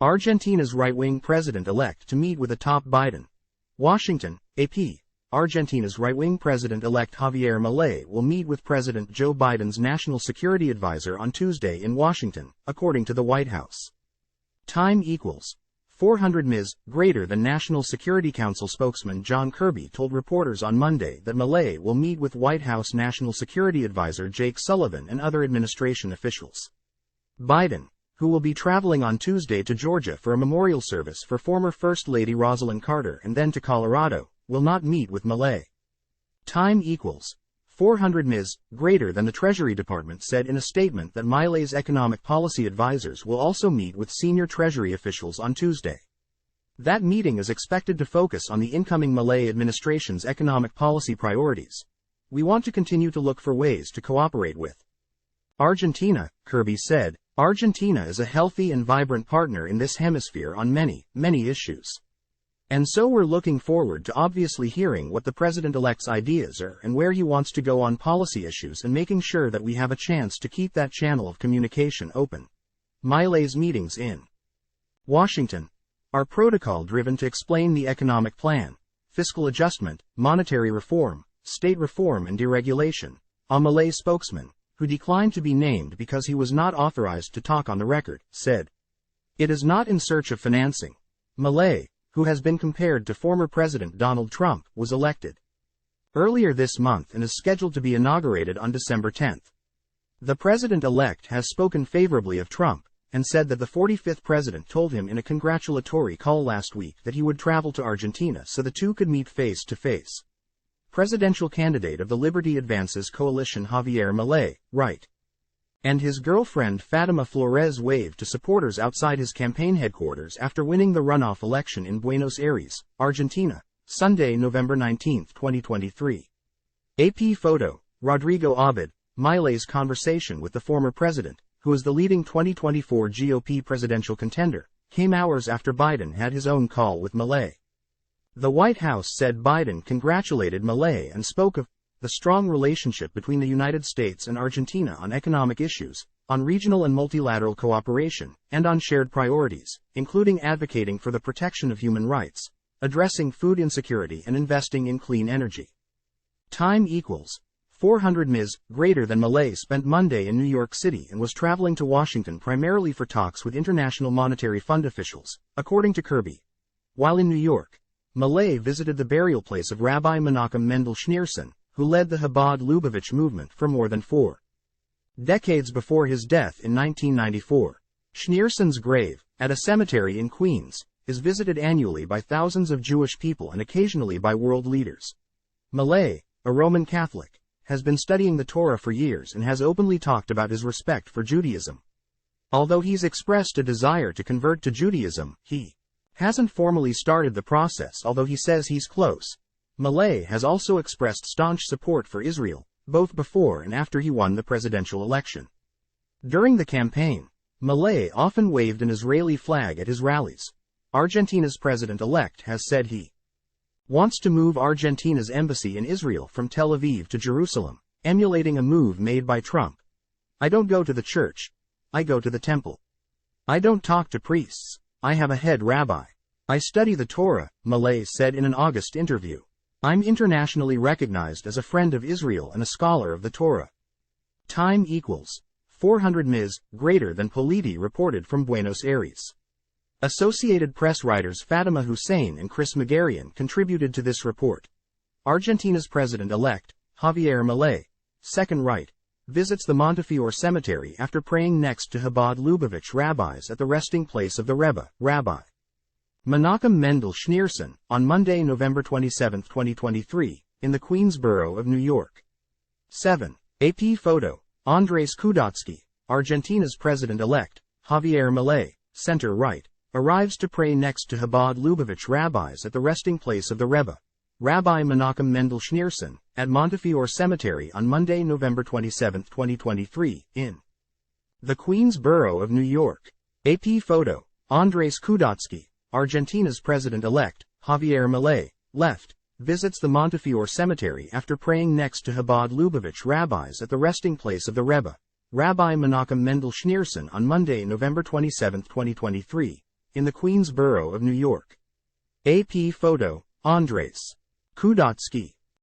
Argentina's right-wing president-elect to meet with atop Biden. Washington, AP. Argentina's right-wing president-elect Javier Milei will meet with President Joe Biden's national security advisor on Tuesday in Washington, according to the White House. Time equals 400 ms. Greater than National Security Council spokesman John Kirby told reporters on Monday that Milei will meet with White House National Security Advisor Jake Sullivan and other administration officials. Biden, who will be traveling on Tuesday to Georgia for a memorial service for former First Lady Rosalynn Carter and then to Colorado, will not meet with Milei. Time equals 400 ms. Greater than the Treasury Department said in a statement that Milei's economic policy advisors will also meet with senior Treasury officials on Tuesday. That meeting is expected to focus on the incoming Milei administration's economic policy priorities. We want to continue to look for ways to cooperate with Argentina, Kirby said. Argentina is a healthy and vibrant partner in this hemisphere on many issues. And so we're looking forward to obviously hearing what the president-elect's ideas are and where he wants to go on policy issues and making sure that we have a chance to keep that channel of communication open. Milei's meetings in Washington are protocol-driven to explain the economic plan, fiscal adjustment, monetary reform, state reform and deregulation, a Milei spokesman, who declined to be named because he was not authorized to talk on the record, said. It is not in search of financing. Milei, who has been compared to former President Donald Trump, was elected earlier this month and is scheduled to be inaugurated on December 10. The president-elect has spoken favorably of Trump, and said that the 45th president told him in a congratulatory call last week that he would travel to Argentina so the two could meet face-to-face. Presidential candidate of the Liberty Advances coalition Javier Milei, right, and his girlfriend Fatima Flores waved to supporters outside his campaign headquarters after winning the runoff election in Buenos Aires, Argentina, Sunday, November 19, 2023. AP photo, Rodrigo Abad. Milei's conversation with the former president, who is the leading 2024 GOP presidential contender, came hours after Biden had his own call with Milei. The White House said Biden congratulated Milei and spoke of the strong relationship between the United States and Argentina on economic issues, on regional and multilateral cooperation, and on shared priorities, including advocating for the protection of human rights, addressing food insecurity and investing in clean energy. Time equals 400 ms. Greater than Milei spent Monday in New York City and was traveling to Washington primarily for talks with International Monetary Fund officials, according to Kirby. While in New York, Milei visited the burial place of Rabbi Menachem Mendel Schneerson, who led the Chabad Lubavitch movement for more than 4 decades before his death in 1994. Schneerson's grave, at a cemetery in Queens, is visited annually by thousands of Jewish people and occasionally by world leaders. Milei, a Roman Catholic, has been studying the Torah for years and has openly talked about his respect for Judaism. Although he's expressed a desire to convert to Judaism, he hasn't formally started the process, although he says he's close. Milei has also expressed staunch support for Israel, both before and after he won the presidential election. During the campaign, Milei often waved an Israeli flag at his rallies. Argentina's president-elect has said he wants to move Argentina's embassy in Israel from Tel Aviv to Jerusalem, emulating a move made by Trump. I don't go to the church. I go to the temple. I don't talk to priests. I have a head rabbi. I study the Torah, Milei said in an August interview. I'm internationally recognized as a friend of Israel and a scholar of the Torah. Time equals 400 ms. Greater than Politi reported from Buenos Aires. Associated Press writers Fatima Hussein and Chris Magarian contributed to this report. Argentina's president-elect, Javier Milei, second right, visits the Montefiore Cemetery after praying next to Chabad Lubavitch rabbis at the resting place of the Rebbe, Rabbi Menachem Mendel Schneerson, on Monday, November 27, 2023, in the Queens borough of New York. 7. AP photo, Andres Kudatsky, Argentina's president-elect, Javier Milei, center-right, arrives to pray next to Chabad Lubavitch rabbis at the resting place of the Rebbe, Rabbi Menachem Mendel Schneerson, at Montefiore Cemetery on Monday, November 27, 2023, in the Queens borough of New York. AP photo, Andres Kudatsky, Argentina's president-elect, Javier Milei, left, visits the Montefiore Cemetery after praying next to Chabad Lubavitch rabbis at the resting place of the Rebbe, Rabbi Menachem Mendel Schneerson on Monday, November 27, 2023, in the Queens Borough of New York. AP photo, Andres Kudotsky.